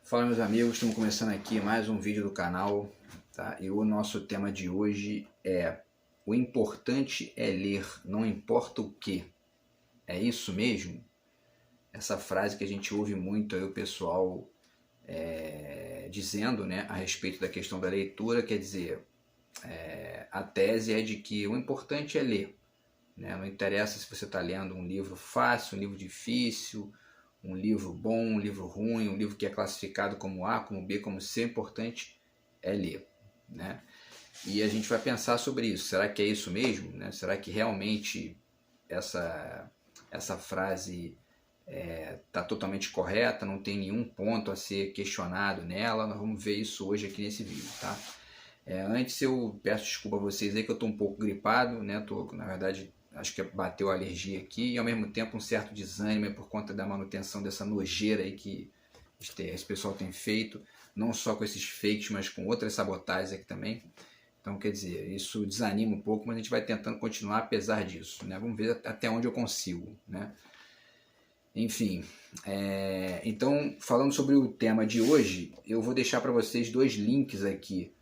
Fala, meus amigos, estamos começando aqui mais um vídeo do canal, tá? E o nosso tema de hoje é: o importante é ler, não importa o que. É isso mesmo? Essa frase que a gente ouve muito aí o pessoal dizendo, né, a respeito da questão da leitura, quer dizer, a tese é de que o importante é ler, né? Não interessa se você está lendo um livro fácil, um livro difícil, um livro bom, um livro ruim, um livro que é classificado como A, como B, como C, o importante é ler, né? E a gente vai pensar sobre isso. Será que é isso mesmo, né? Será que realmente essa frase está totalmente correta? Não tem nenhum ponto a ser questionado nela? Nós vamos ver isso hoje aqui nesse vídeo, tá? Antes eu peço desculpa a vocês aí que eu estou um pouco gripado, né? Na verdade, acho que bateu a alergia aqui e ao mesmo tempo um certo desânimo por conta da manutenção dessa nojeira aí que esse pessoal tem feito, não só com esses fakes, mas com outras sabotagens aqui também. Então, quer dizer, isso desanima um pouco, mas a gente vai tentando continuar apesar disso, né? Vamos ver até onde eu consigo, né? Enfim, então falando sobre o tema de hoje, eu vou deixar para vocês dois links aqui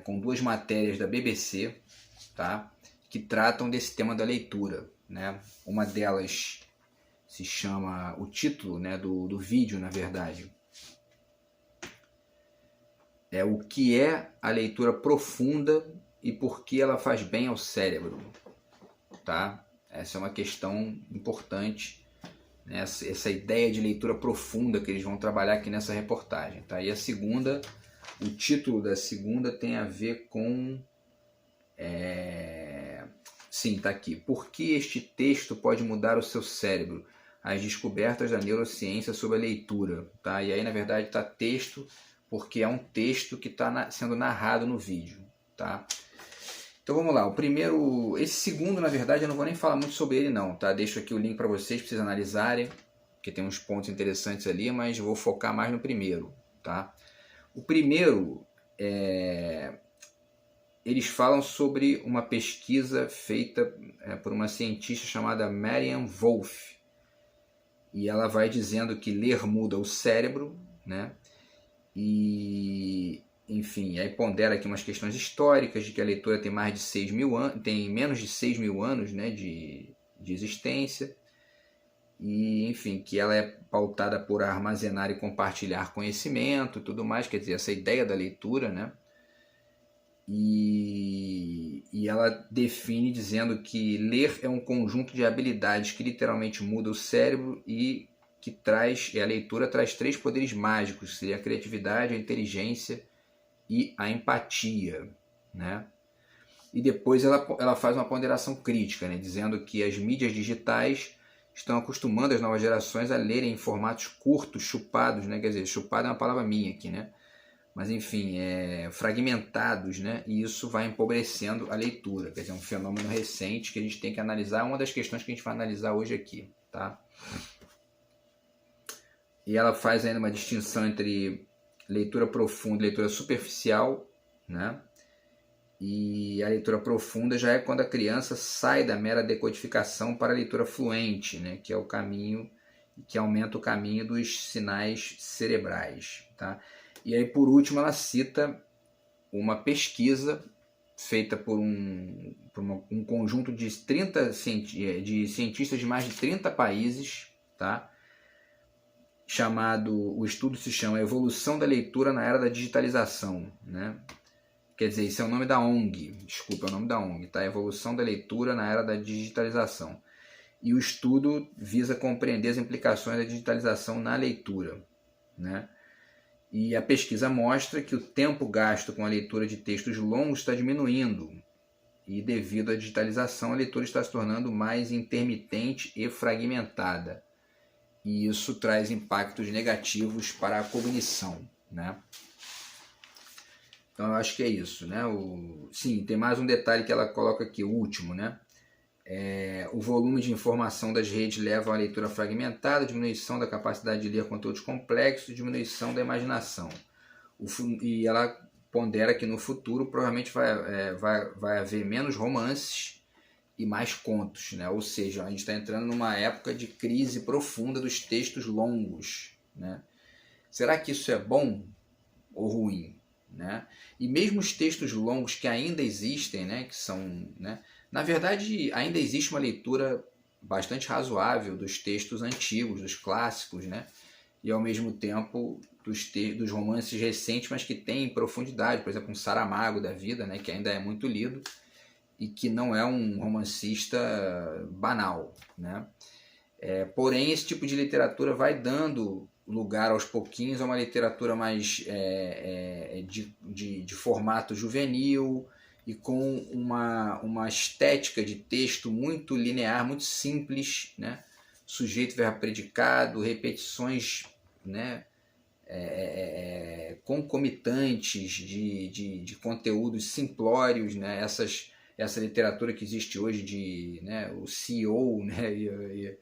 com duas matérias da BBC, tá? Que tratam desse tema da leitura, né? Uma delas se chama, o título, né, do vídeo, na verdade, é o que é a leitura profunda e por que ela faz bem ao cérebro, tá? Essa é uma questão importante, né? Essa ideia de leitura profunda que eles vão trabalhar aqui nessa reportagem, tá? E a segunda, o título da segunda tem a ver com sim, tá aqui. Por que este texto pode mudar o seu cérebro? As descobertas da neurociência sobre a leitura, tá? E aí, na verdade, tá texto, porque é um texto que está sendo narrado no vídeo, tá? Então vamos lá. O primeiro, esse segundo, na verdade, eu não vou nem falar muito sobre ele não, tá? Deixo aqui o link para vocês analisarem, porque tem uns pontos interessantes ali, mas eu vou focar mais no primeiro, tá? O primeiro eles falam sobre uma pesquisa feita por uma cientista chamada Marianne Wolf. E ela vai dizendo que ler muda o cérebro, né? E, enfim, aí pondera aqui umas questões históricas de que a leitura tem mais de 6 mil anos, tem menos de 6 mil anos, né, de existência. E, enfim, que ela é pautada por armazenar e compartilhar conhecimento e tudo mais, quer dizer, essa ideia da leitura, né? E ela define dizendo que ler é um conjunto de habilidades que literalmente muda o cérebro e que a leitura traz 3 poderes mágicos, que seria a criatividade, a inteligência e a empatia, né? E depois ela faz uma ponderação crítica, né? Dizendo que as mídias digitais estão acostumando as novas gerações a lerem em formatos curtos, chupados, né? Quer dizer, chupado é uma palavra minha aqui, né? Mas enfim, fragmentados, né? E isso vai empobrecendo a leitura, quer dizer, um fenômeno recente que a gente tem que analisar, uma das questões que a gente vai analisar hoje aqui, tá? E ela faz ainda uma distinção entre leitura profunda e leitura superficial, né? E a leitura profunda já é quando a criança sai da mera decodificação para a leitura fluente, né? Que é o caminho, que aumenta o caminho dos sinais cerebrais, tá? E aí, por último, ela cita uma pesquisa feita por um conjunto de cientistas de mais de 30 países, tá? O estudo se chama Evolução da Leitura na Era da Digitalização, né? Quer dizer, esse é o nome da ONG, desculpa, é o nome da ONG, tá? Evolução da Leitura na Era da Digitalização. E o estudo visa compreender as implicações da digitalização na leitura, né? E a pesquisa mostra que o tempo gasto com a leitura de textos longos está diminuindo. E devido à digitalização, a leitura está se tornando mais intermitente e fragmentada. E isso traz impactos negativos para a cognição, né? Então eu acho que é isso, né? Sim, tem mais um detalhe que ela coloca aqui, o último, né? O volume de informação das redes leva a uma leitura fragmentada, diminuição da capacidade de ler conteúdos complexos, diminuição da imaginação. E ela pondera que no futuro provavelmente vai haver menos romances e mais contos, né? Ou seja, a gente está entrando numa época de crise profunda dos textos longos, né? Será que isso é bom ou ruim? Né? E mesmo os textos longos que ainda existem, né, que são, né, na verdade, ainda existe uma leitura bastante razoável dos textos antigos, dos clássicos, né, e ao mesmo tempo dos romances recentes, mas que têm profundidade, por exemplo, um Saramago da vida, né, que ainda é muito lido e que não é um romancista banal, né? Porém, esse tipo de literatura vai dando lugar aos pouquinhos a uma literatura mais de formato juvenil e com uma estética de texto muito linear, muito simples, né? Sujeito, verbo, predicado, repetições, né? Concomitantes de conteúdos simplórios, né? Essa literatura que existe hoje de, né, o CEO, né,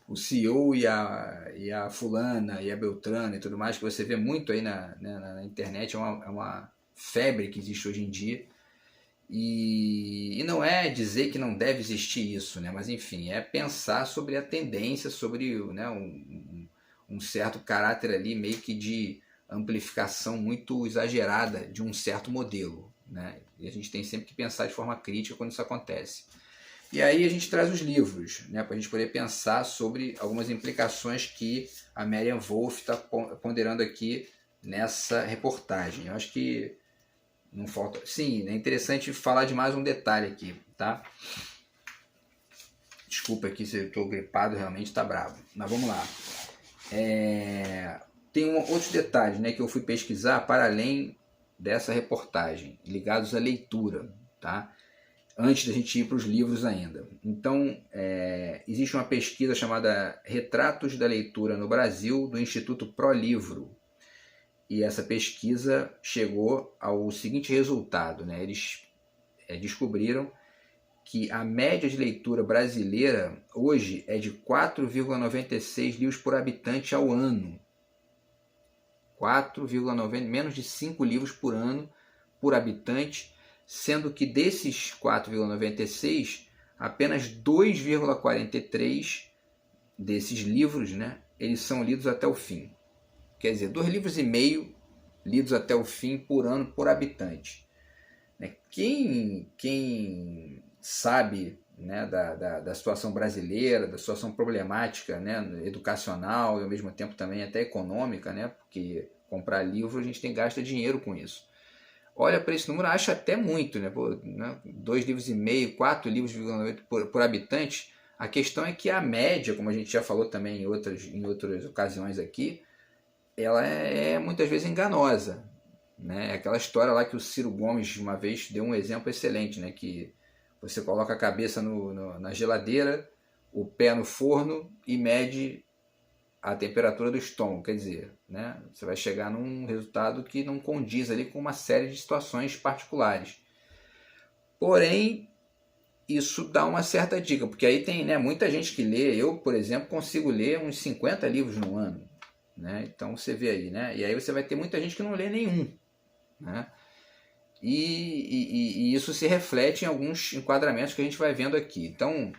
o CEO e a fulana e a Beltrana e tudo mais, que você vê muito aí na internet, é uma febre que existe hoje em dia. E não é dizer que não deve existir isso, né? Mas enfim, é pensar sobre a tendência, sobre, né, um certo caráter ali, meio que de amplificação muito exagerada de um certo modelo, né? E a gente tem sempre que pensar de forma crítica quando isso acontece. E aí a gente traz os livros, né, para a gente poder pensar sobre algumas implicações que a Marian Wolf está ponderando aqui nessa reportagem. Eu acho que não falta... Sim, é interessante falar de mais um detalhe aqui, tá? Desculpa aqui se eu estou gripado, realmente está bravo. Mas vamos lá. Tem outros detalhes, né, que eu fui pesquisar para além dessa reportagem, ligados à leitura, tá? Antes da gente ir para os livros ainda. Então, existe uma pesquisa chamada Retratos da Leitura no Brasil, do Instituto ProLivro. E essa pesquisa chegou ao seguinte resultado, né? Eles descobriram que a média de leitura brasileira hoje é de 4,96 livros por habitante ao ano. 4,90, menos de 5 livros por ano por habitante, sendo que desses 4,96, apenas 2,43 desses livros, né, eles são lidos até o fim. Quer dizer, 2,5 livros lidos até o fim por ano por habitante. Quem sabe, né, da situação brasileira, da situação problemática, né, educacional e ao mesmo tempo também até econômica, né, porque comprar livro a gente gasta dinheiro com isso. Olha para esse número, acha até muito, né? 2,5 livros, 4 livros por habitante. A questão é que a média, como a gente já falou também em outras ocasiões aqui, ela é muitas vezes enganosa, né? Aquela história lá que o Ciro Gomes uma vez deu um exemplo excelente, né? Que você coloca a cabeça na geladeira, o pé no forno e mede a temperatura do estômago, quer dizer, né, você vai chegar num resultado que não condiz ali com uma série de situações particulares. Porém, isso dá uma certa dica, porque aí tem, né, muita gente que lê. Eu, por exemplo, consigo ler uns 50 livros no ano, né? Então você vê aí, né? E aí você vai ter muita gente que não lê nenhum, né? E isso se reflete em alguns enquadramentos que a gente vai vendo aqui. Então,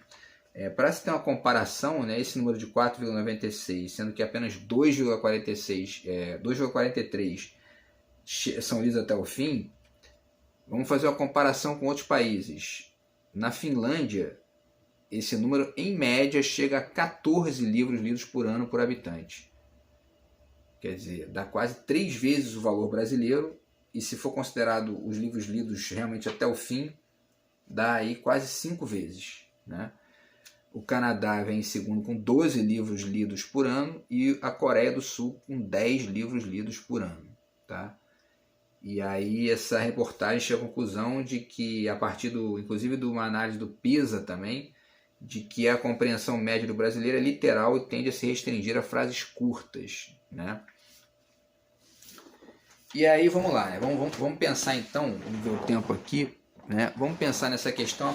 para se ter uma comparação, né, esse número de 4,96, sendo que apenas 2,43 são lidos até o fim, vamos fazer uma comparação com outros países. Na Finlândia, esse número, em média, chega a 14 livros lidos por ano por habitante. Quer dizer, dá quase 3 vezes o valor brasileiro, e se for considerado os livros lidos realmente até o fim, dá aí quase 5 vezes, né? O Canadá vem em segundo com 12 livros lidos por ano e a Coreia do Sul com 10 livros lidos por ano, tá? E aí essa reportagem chega à conclusão de que, a partir inclusive de uma análise do PISA também, de que a compreensão média do brasileiro é literal e tende a se restringir a frases curtas, né? E aí vamos lá, né? Vamos pensar então, vamos ver o tempo aqui, né? Vamos pensar nessa questão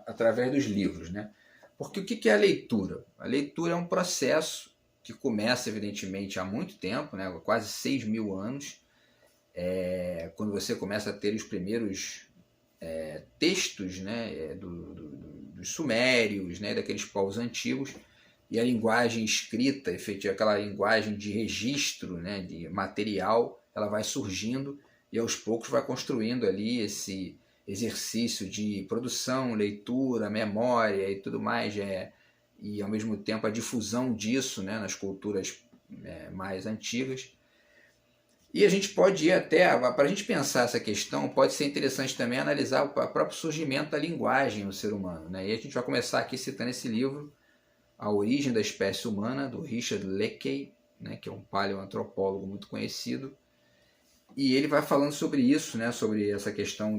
através dos livros, né? Porque o que é a leitura? A leitura é um processo que começa, evidentemente, há muito tempo, né? Quase 6 mil anos, quando você começa a ter os primeiros textos, né? Dos sumérios, né? Daqueles povos antigos, e a linguagem escrita, efetiva, aquela linguagem de registro, né, de material, ela vai surgindo e aos poucos vai construindo ali esse exercício de produção, leitura, memória e tudo mais, e ao mesmo tempo a difusão disso, né, nas culturas mais antigas. E a gente pode ir até, para a gente pensar essa questão, pode ser interessante também analisar o próprio surgimento da linguagem no ser humano, né? E a gente vai começar aqui citando esse livro, A Origem da Espécie Humana, do Richard Leakey, né, que é um paleoantropólogo muito conhecido. E ele vai falando sobre isso, né, sobre essa questão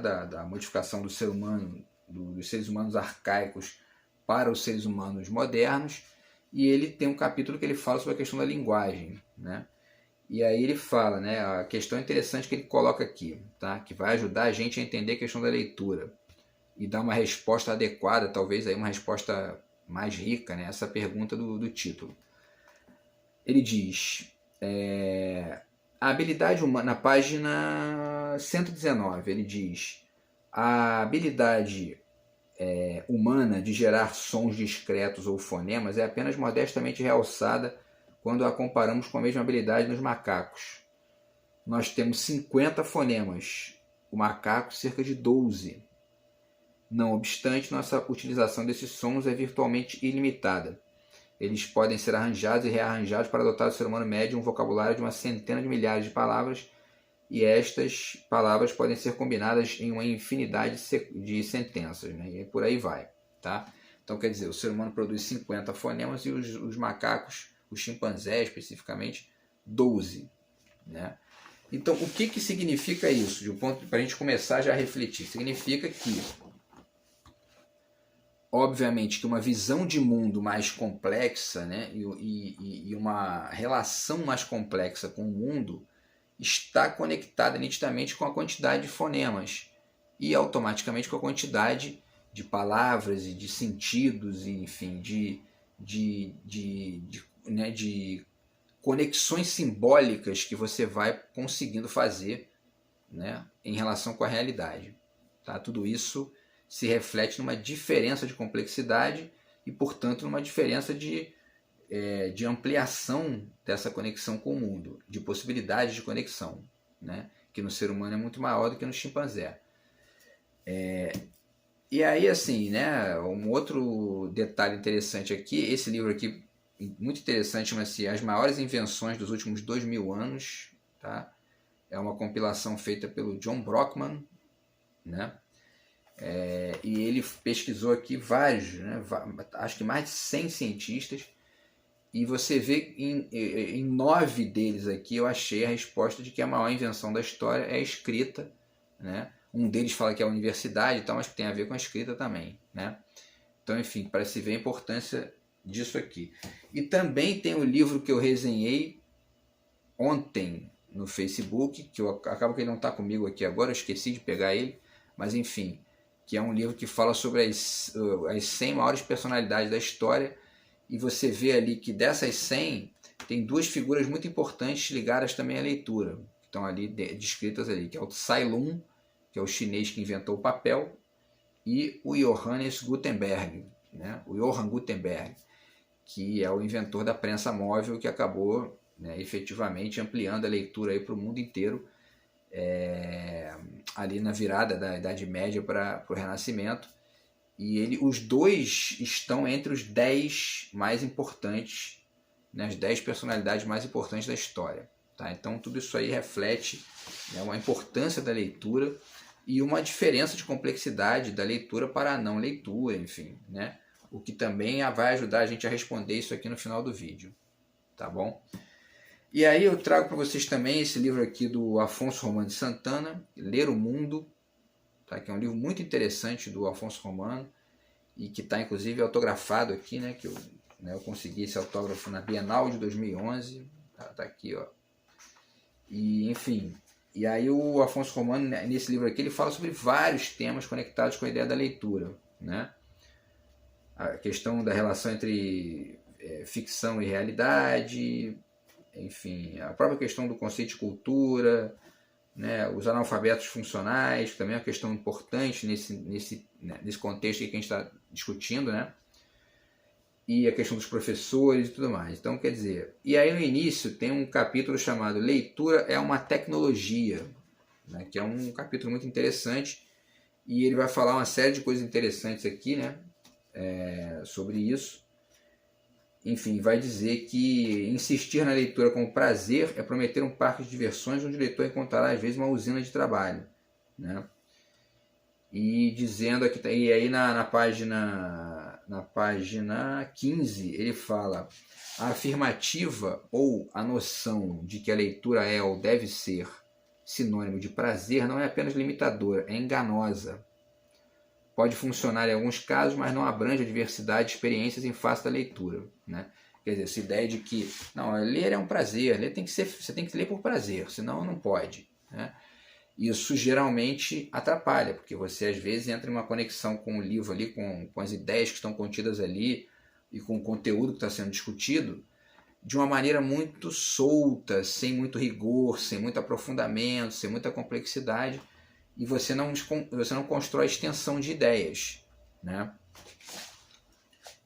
da modificação do ser humano, dos seres humanos arcaicos para os seres humanos modernos. E ele tem um capítulo que ele fala sobre a questão da linguagem, né? E aí ele fala, né, a questão interessante que ele coloca aqui, tá? Que vai ajudar a gente a entender a questão da leitura e dar uma resposta adequada, talvez aí uma resposta mais rica, né, essa pergunta do título. Ele diz, a habilidade humana, na página 119, ele diz, a habilidade humana de gerar sons discretos ou fonemas é apenas modestamente realçada quando a comparamos com a mesma habilidade nos macacos. Nós temos 50 fonemas, o macaco cerca de 12. Não obstante, nossa utilização desses sons é virtualmente ilimitada. Eles podem ser arranjados e rearranjados para dotar o ser humano médio um vocabulário de uma centena de milhares de palavras, e estas palavras podem ser combinadas em uma infinidade de sentenças, né? E por aí vai, tá? Então, quer dizer, o ser humano produz 50 fonemas e os macacos, os chimpanzés especificamente, 12. Né? Então, o que significa isso? De um ponto para a gente começar já a refletir. Significa que, obviamente, que uma visão de mundo mais complexa, né, e uma relação mais complexa com o mundo está conectada nitidamente com a quantidade de fonemas e automaticamente com a quantidade de palavras e de sentidos, e, enfim, de conexões simbólicas que você vai conseguindo fazer, né, em relação com a realidade. Tá? Tudo isso se reflete numa diferença de complexidade e, portanto, numa diferença de ampliação dessa conexão com o mundo, de possibilidades de conexão, né, que no ser humano é muito maior do que no chimpanzé. E aí, assim, né, um outro detalhe interessante aqui, esse livro aqui, muito interessante, chama-se As Maiores Invenções dos Últimos 2000 Anos, tá? É uma compilação feita pelo John Brockman, né? E ele pesquisou aqui vários, né, acho que mais de 100 cientistas, e você vê em 9 deles aqui eu achei a resposta de que a maior invenção da história é a escrita, né? Um deles fala que é a universidade, então, mas que tem a ver com a escrita também, né? Então, enfim, para se ver a importância disso aqui. E também tem o livro que eu resenhei ontem no Facebook, que acaba que ele não está comigo aqui agora, eu esqueci de pegar ele, mas enfim, que é um livro que fala sobre as 100 maiores personalidades da história, e você vê ali que dessas 100, tem 2 figuras muito importantes ligadas também à leitura, que estão ali descritas ali, que é o Tsai Lung, que é o chinês que inventou o papel, e o Johannes Gutenberg, né? O Johann Gutenberg, que é o inventor da prensa móvel, que acabou, né, efetivamente ampliando a leitura para o mundo inteiro, ali na virada da Idade Média para o Renascimento. E os dois estão entre os 10 mais importantes, né, as 10 personalidades mais importantes da história. Tá? Então tudo isso aí reflete, né, uma importância da leitura e uma diferença de complexidade da leitura para a não leitura, enfim, né? O que também vai ajudar a gente a responder isso aqui no final do vídeo, tá bom? E aí eu trago para vocês também esse livro aqui do Afonso Romano de Santana, Ler o Mundo, tá? Que é um livro muito interessante do Afonso Romano e que está inclusive autografado aqui, né? Que eu consegui esse autógrafo na Bienal de 2011, tá aqui, ó. E enfim, e aí o Afonso Romano, nesse livro aqui, ele fala sobre vários temas conectados com a ideia da leitura, né? A questão da relação entre ficção e realidade, enfim, a própria questão do conceito de cultura, né? Os analfabetos funcionais, que também é uma questão importante nesse contexto que a gente está discutindo, né? e a questão dos professores e tudo mais. Então, quer dizer, e aí no início tem um capítulo chamado Leitura é uma Tecnologia, né, que é um capítulo muito interessante, e ele vai falar uma série de coisas interessantes aqui, né, sobre isso. Enfim, vai dizer que insistir na leitura como prazer é prometer um parque de diversões onde o leitor encontrará às vezes uma usina de trabalho, né? E dizendo aqui, e aí na página 15 ele fala: a afirmativa ou a noção de que a leitura é ou deve ser sinônimo de prazer não é apenas limitadora, é enganosa. Pode funcionar em alguns casos, mas não abrange a diversidade de experiências em face da leitura, né? Quer dizer, essa ideia de que não, ler é um prazer, ler tem que ser, você tem que ler por prazer, senão não pode, né? Isso geralmente atrapalha, porque você às vezes entra em uma conexão com o livro ali, com as ideias que estão contidas ali e com o conteúdo que está sendo discutido de uma maneira muito solta, sem muito rigor, sem muito aprofundamento, sem muita complexidade, e você não constrói extensão de ideias, né?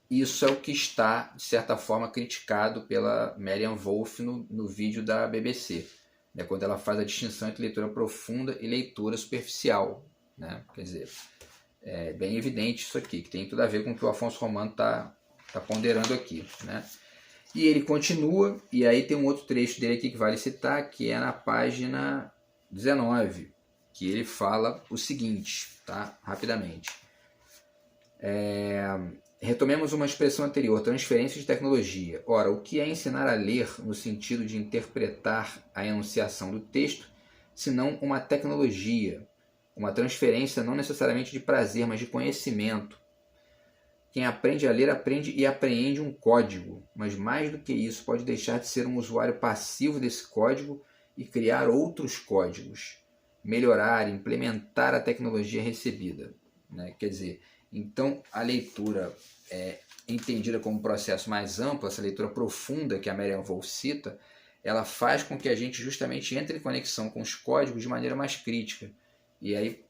Isso é o que está, de certa forma, criticado pela Marianne Wolf no vídeo da BBC, né, quando ela faz a distinção entre leitura profunda e leitura superficial, né? Quer dizer, é bem evidente isso aqui, que tem tudo a ver com o que o Afonso Romano está ponderando aqui, né? E ele continua, e aí tem um outro trecho dele aqui que vale citar, que é na página 19, que ele fala o seguinte, tá? Rapidamente. Retomemos uma expressão anterior, transferência de tecnologia. Ora, o que é ensinar a ler no sentido de interpretar a enunciação do texto, senão uma tecnologia, uma transferência não necessariamente de prazer, mas de conhecimento. Quem aprende a ler aprende e apreende um código, mas mais do que isso, pode deixar de ser um usuário passivo desse código e criar outros códigos, melhorar, implementar a tecnologia recebida, né? Quer dizer, então a leitura entendida como um processo mais amplo, essa leitura profunda que a Marianne Wolf cita, ela faz com que a gente justamente entre em conexão com os códigos de maneira mais crítica, e aí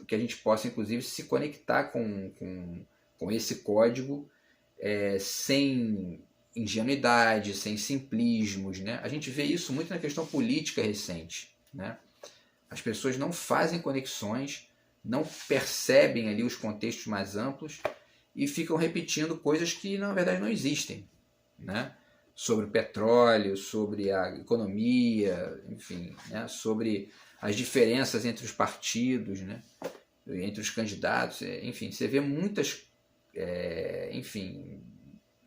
que a gente possa inclusive se conectar com esse código sem ingenuidade, sem simplismos, né? A gente vê isso muito na questão política recente, né? As pessoas não fazem conexões, não percebem ali os contextos mais amplos e ficam repetindo coisas que na verdade não existem, né? Sobre o petróleo, sobre a economia, enfim, né? Sobre as diferenças entre os partidos, né? Entre os candidatos, enfim, você vê muitas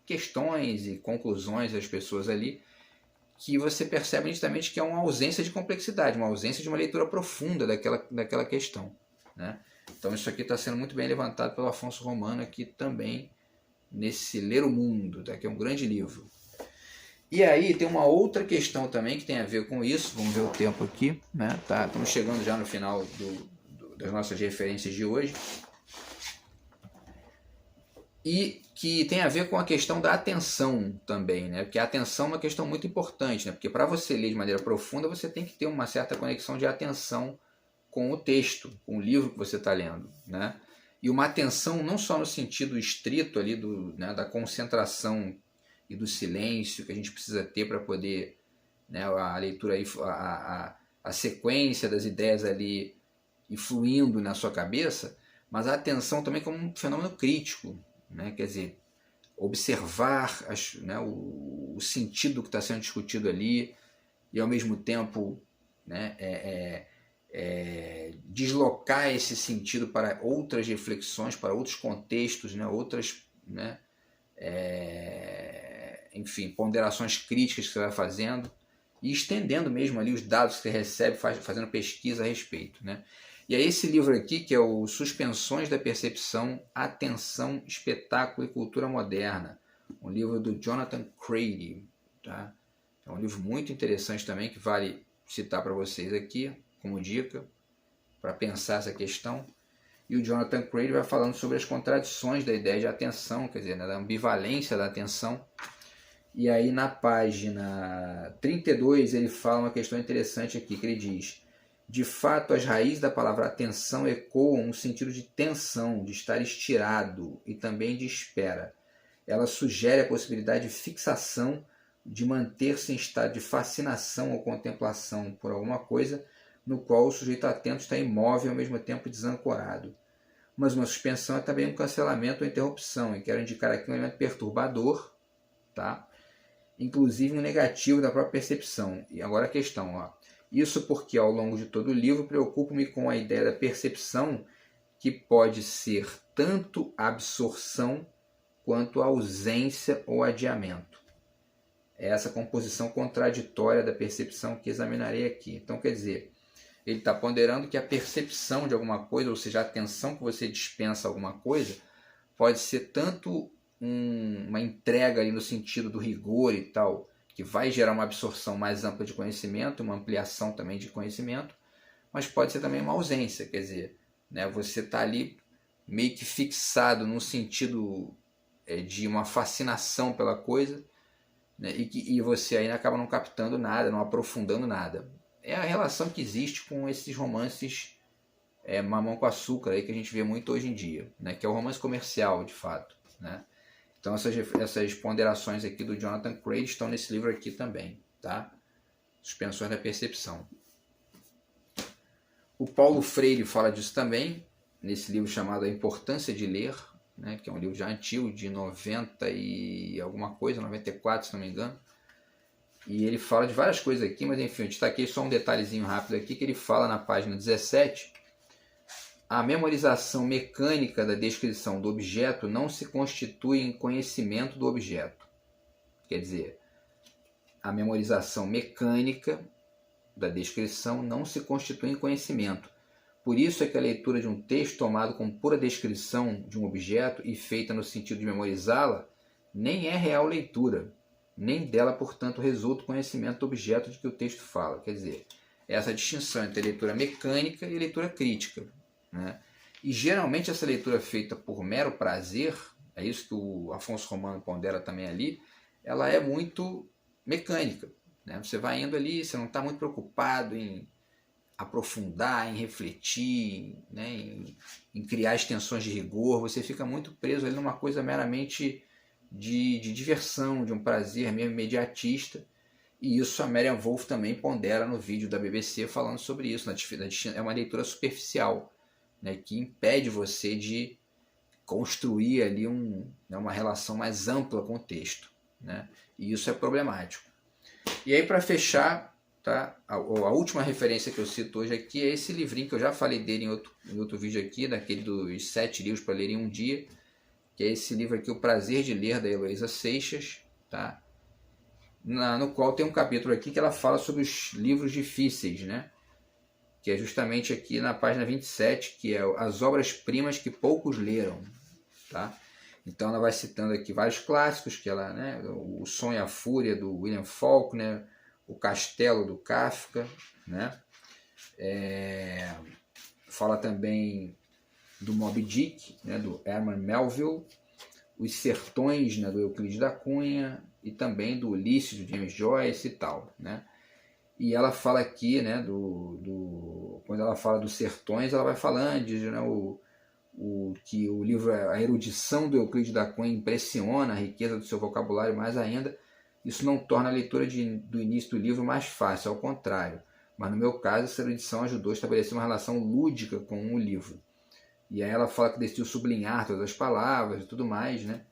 questões e conclusões das pessoas ali que você percebe nitidamente que é uma ausência de complexidade, uma ausência de uma leitura profunda daquela questão, né? Então isso aqui está sendo muito bem levantado pelo Afonso Romano aqui também, nesse Ler o Mundo, tá? Que é um grande livro. E aí tem uma outra questão também que tem a ver com isso, vamos ver o tempo aqui, né? Tá, estamos chegando já no final das nossas referências de hoje, e que tem a ver com a questão da atenção também, né? Porque a atenção é uma questão muito importante, né? Porque para você ler de maneira profunda, você tem que ter uma certa conexão de atenção com o texto, com o livro que você está lendo, né? E uma atenção não só no sentido estrito ali da concentração e do silêncio que a gente precisa ter para poder, né, a leitura, a sequência das ideias ali e fluindo na sua cabeça, mas a atenção também como um fenômeno crítico, né? Quer dizer, observar o sentido que está sendo discutido ali e ao mesmo tempo, né, deslocar esse sentido para outras reflexões, para outros contextos, né, outras, né, ponderações críticas que você vai fazendo e estendendo mesmo ali os dados que você recebe, fazendo pesquisa a respeito, né? E é esse livro aqui, que é o Suspensões da Percepção, Atenção, Espetáculo e Cultura Moderna, um livro do Jonathan Crady, tá? É um livro muito interessante também, que vale citar para vocês aqui, como dica, para pensar essa questão. E o Jonathan Crady vai falando sobre as contradições da ideia de atenção, quer dizer, da ambivalência da atenção. E aí na página 32 ele fala uma questão interessante aqui, que ele diz: de fato, as raízes da palavra atenção ecoam no sentido de tensão, de estar estirado e também de espera. ela sugere a possibilidade de fixação, de manter-se em estado de fascinação ou contemplação por alguma coisa, no qual o sujeito atento está imóvel e ao mesmo tempo desancorado. Mas uma suspensão é também um cancelamento ou interrupção, e quero indicar aqui um elemento perturbador, tá? Inclusive um negativo da própria percepção. E agora a questão, ó. Isso porque ao longo de todo o livro preocupo-me com a ideia da percepção, que pode ser tanto absorção quanto ausência ou adiamento. É essa composição contraditória da percepção que examinarei aqui. Então, quer dizer, ele está ponderando que a percepção de alguma coisa, ou seja, a atenção que você dispensa a alguma coisa, pode ser tanto uma entrega ali no sentido do rigor e tal, que vai gerar uma absorção mais ampla de conhecimento, uma ampliação também de conhecimento, mas pode ser também uma ausência, quer dizer, né, você está ali meio que fixado num sentido de uma fascinação pela coisa, né, e você aí acaba não captando nada, não aprofundando nada. É a relação que existe com esses romances mamão com açúcar aí, que a gente vê muito hoje em dia, né, que é o romance comercial, de fato, né? Então essas ponderações aqui do Jonathan Craig estão nesse livro aqui também, tá? Suspensões da percepção. O Paulo Freire fala disso também, nesse livro chamado A Importância de Ler, né, que é um livro já antigo, de 90 e alguma coisa, 94, se não me engano. E ele fala de várias coisas aqui, mas enfim, eu destaquei só um detalhezinho rápido aqui, que ele fala na página 17: a memorização mecânica da descrição do objeto não se constitui em conhecimento do objeto. Quer dizer, a memorização mecânica da descrição não se constitui em conhecimento. Por isso é que a leitura de um texto tomado como pura descrição de um objeto e feita no sentido de memorizá-la nem é real leitura, nem dela, portanto, resulta o conhecimento do objeto de que o texto fala. Quer dizer, essa distinção entre leitura mecânica e leitura crítica, né? E geralmente essa leitura feita por mero prazer, é isso que o Afonso Romano pondera também ali, ela é muito mecânica, né? Você vai indo ali, você não está muito preocupado em aprofundar, em refletir, né, em criar extensões de rigor, você fica muito preso ali numa coisa meramente de diversão, de um prazer mesmo imediatista. E isso a Marian Wolf também pondera no vídeo da BBC falando sobre isso. É uma leitura superficial, né, que impede você de construir ali uma relação mais ampla com o texto, né? E isso é problemático. E aí, para fechar, tá, a última referência que eu cito hoje aqui é esse livrinho que eu já falei dele em outro vídeo aqui, daquele dos 7 livros para ler em um dia, que é esse livro aqui, O Prazer de Ler, da Heloísa Seixas, tá? No qual tem um capítulo aqui que ela fala sobre os livros difíceis, né? Que é justamente aqui na página 27, que é as obras-primas que poucos leram, tá? Então ela vai citando aqui vários clássicos, que ela, né, O Sonho e a Fúria, do William Faulkner, O Castelo, do Kafka, né? Fala também do Moby Dick, né, do Herman Melville, Os Sertões, né, do Euclides da Cunha, e também do Ulisses, do James Joyce e tal, né? E ela fala aqui, né, quando ela fala dos sertões, ela vai falando, diz, né, que o livro, a erudição do Euclides da Cunha impressiona, a riqueza do seu vocabulário mais ainda. Isso não torna a leitura do início do livro mais fácil, ao contrário. Mas no meu caso, essa erudição ajudou a estabelecer uma relação lúdica com o livro. E aí ela fala que decidiu sublinhar todas as palavras e tudo mais, né?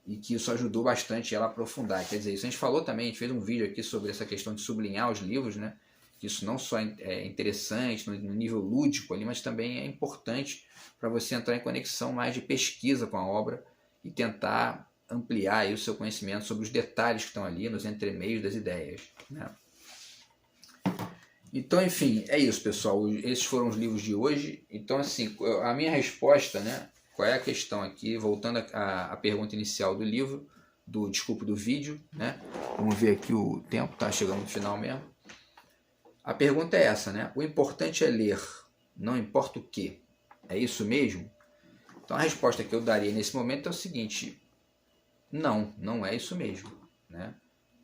E que isso ajudou bastante ela a aprofundar. Quer dizer, isso a gente falou também, a gente fez um vídeo aqui sobre essa questão de sublinhar os livros, né? Que isso não só é interessante no nível lúdico ali, mas também é importante para você entrar em conexão mais de pesquisa com a obra e tentar ampliar aí o seu conhecimento sobre os detalhes que estão ali nos entremeios das ideias, né? Então, enfim, é isso, pessoal. Esses foram os livros de hoje. Então, assim, a minha resposta, né? Qual é a questão aqui? Voltando à pergunta inicial do livro, do vídeo, né? Vamos ver aqui o tempo, tá chegando no final mesmo. A pergunta é essa, né? O importante é ler, não importa o que. É isso mesmo? Então a resposta que eu daria nesse momento é o seguinte: não é isso mesmo, né?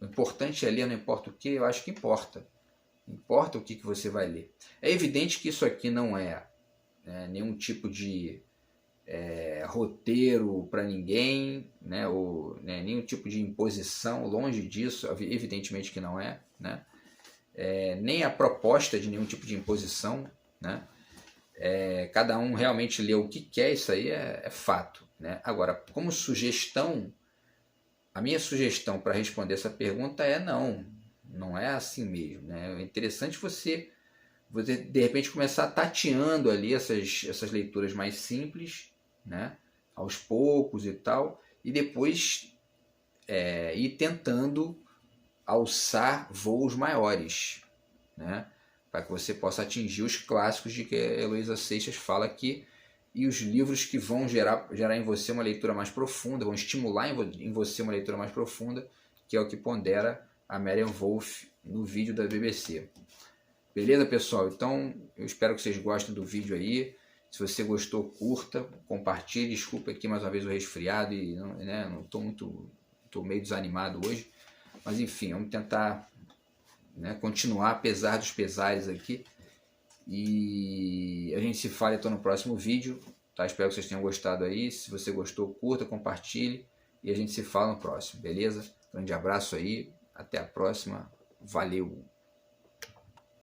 O importante é ler, não importa o que. Eu acho que importa. Importa o que você vai ler. É evidente que isso aqui não é nenhum tipo de roteiro para ninguém, né? Ou nenhum tipo de imposição, longe disso, evidentemente que não é, né? Nem a proposta de nenhum tipo de imposição, né? Cada um realmente lê o que quer, isso aí é fato, né? Agora, como sugestão, a minha sugestão para responder essa pergunta é não é assim mesmo, né? É interessante você de repente começar tateando ali essas leituras mais simples, né? Aos poucos e tal, e depois ir tentando alçar voos maiores, né? Para que você possa atingir os clássicos de que a Heloísa Seixas fala aqui, e os livros que vão gerar em você uma leitura mais profunda, vão estimular em você uma leitura mais profunda, que é o que pondera a Marian Wolf no vídeo da BBC. Beleza, pessoal? Então, eu espero que vocês gostem do vídeo aí. Se você gostou, curta, compartilhe. Desculpa aqui mais uma vez o resfriado e não estou meio desanimado hoje. Mas enfim, vamos tentar continuar apesar dos pesares aqui. E a gente se fala então no próximo vídeo. Tá? Espero que vocês tenham gostado aí. Se você gostou, curta, compartilhe. E a gente se fala no próximo, beleza? Grande abraço aí. Até a próxima. Valeu!